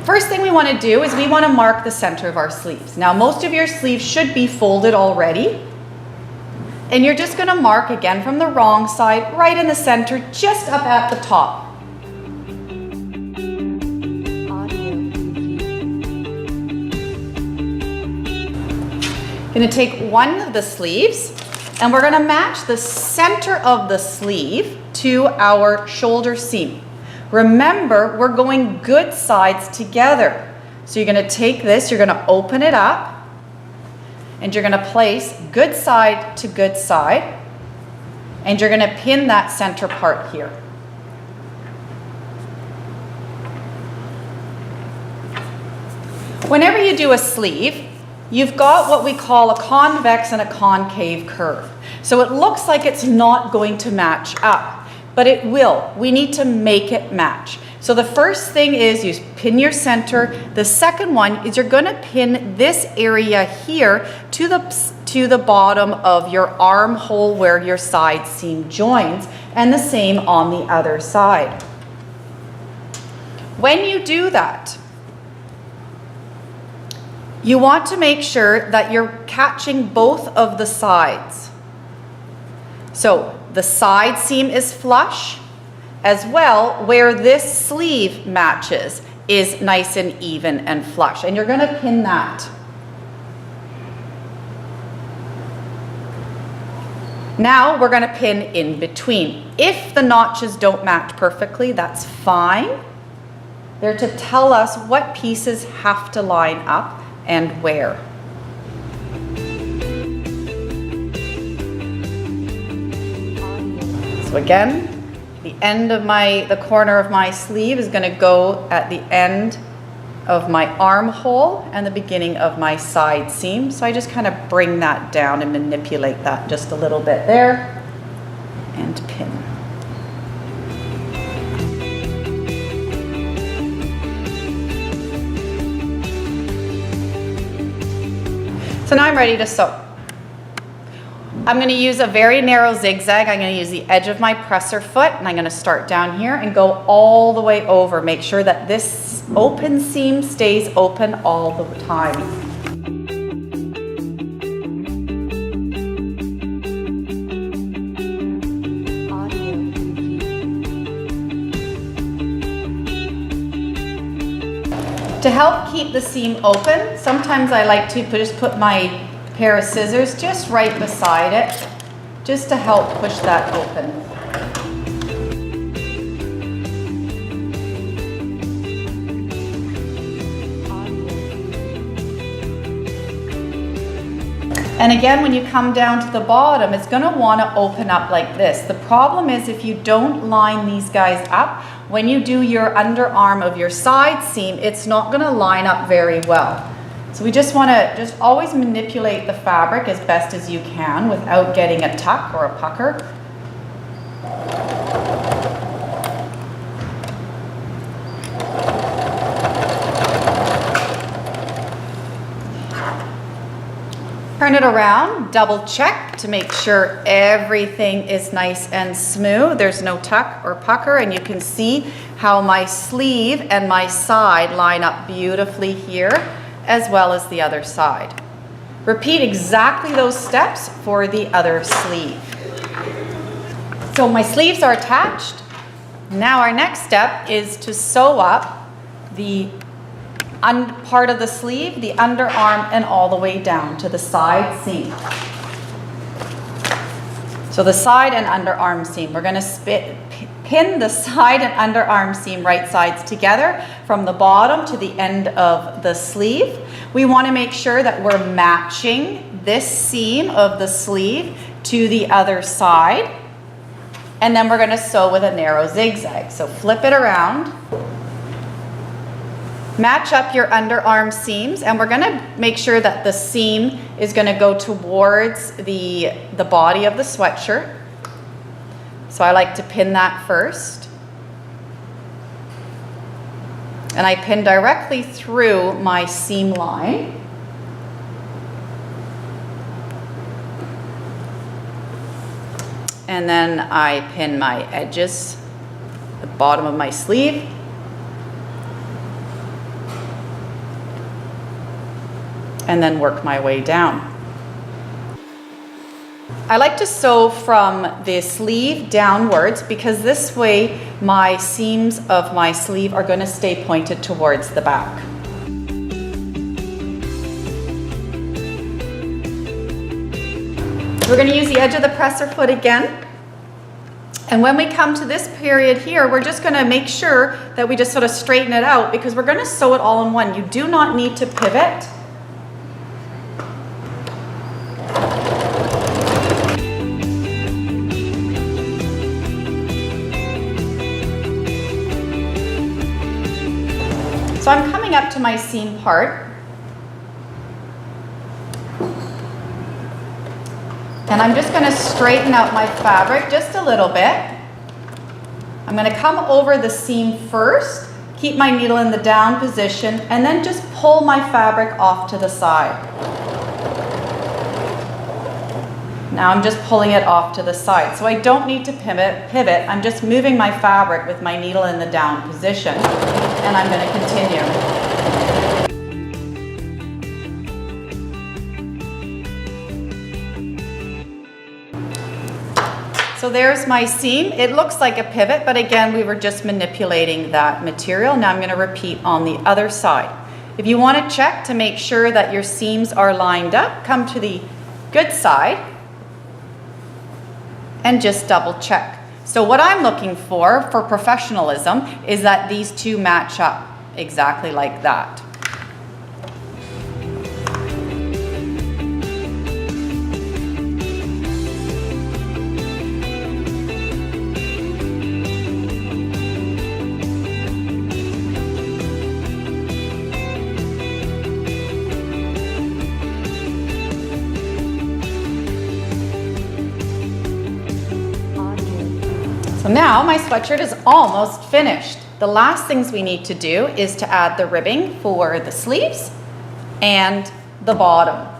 First thing we want to do is we want to mark the center of our sleeves. Now, most of your sleeves should be folded already. And you're just going to mark again from the wrong side, right in the center, just up at the top. Going to take one of the sleeves and we're going to match the center of the sleeve to our shoulder seam. Remember, we're going good sides together. So you're going to take this, you're going to open it up, and you're going to place good side to good side, and you're going to pin that center part here. Whenever you do a sleeve, you've got what we call a convex and a concave curve. So it looks like it's not going to match up, but it will. We need to make it match. So the first thing is you pin your center. The second one is you're going to pin this area here to the bottom of your armhole where your side seam joins, and the same on the other side. When you do that, you want to make sure that you're catching both of the sides. So the side seam is flush, as well where this sleeve matches is nice and even and flush. And you're going to pin that. Now we're going to pin in between. If the notches don't match perfectly, that's fine. They're to tell us what pieces have to line up and where. So again, the end of the corner of my sleeve is going to go at the end of my armhole and the beginning of my side seam. So I just kind of bring that down and manipulate that just a little bit there and pin. So now I'm ready to sew. I'm going to use a very narrow zigzag. I'm going to use the edge of my presser foot, and I'm going to start down here and go all the way over. Make sure that this open seam stays open all the time. To help keep the seam open, sometimes I like to just put my pair of scissors just right beside it, just to help push that open. And again, when you come down to the bottom, it's going to want to open up like this. The problem is if you don't line these guys up, when you do your underarm of your side seam, it's not going to line up very well. So we just want to always manipulate the fabric as best as you can without getting a tuck or a pucker. Turn it around, double check to make sure everything is nice and smooth. There's no tuck or pucker, and you can see how my sleeve and my side line up beautifully here, as well as the other side. Repeat exactly those steps for the other sleeve. So my sleeves are attached. Now our next step is to sew up the part of the sleeve, the underarm, and all the way down to the side seam. So the side and underarm seam, we're going to pin the side and underarm seam right sides together from the bottom to the end of the sleeve. We want to make sure that we're matching this seam of the sleeve to the other side. And then we're going to sew with a narrow zigzag. So flip it around. Match up your underarm seams, and we're going to make sure that the seam is going to go towards the body of the sweatshirt. So I like to pin that first. And I pin directly through my seam line. And then I pin my edges, the bottom of my sleeve. and then work my way down. I like to sew from the sleeve downwards because this way my seams of my sleeve are going to stay pointed towards the back. We're going to use the edge of the presser foot again. And when we come to this period here, we're just going to make sure that we just sort of straighten it out because we're going to sew it all in one. You do not need to pivot. So I'm coming up to my seam part. And I'm just going to straighten out my fabric just a little bit. I'm going to come over the seam first, keep my needle in the down position, and then just pull my fabric off to the side. Now I'm just pulling it off to the side. So I don't need to pivot. I'm just moving my fabric with my needle in the down position. And I'm going to continue. So there's my seam. It looks like a pivot, but again, we were just manipulating that material. Now I'm going to repeat on the other side. If you want to check to make sure that your seams are lined up, come to the good side and just double check. So what I'm looking for professionalism is that these two match up exactly like that. So now my sweatshirt is almost finished. The last things we need to do is to add the ribbing for the sleeves and the bottom.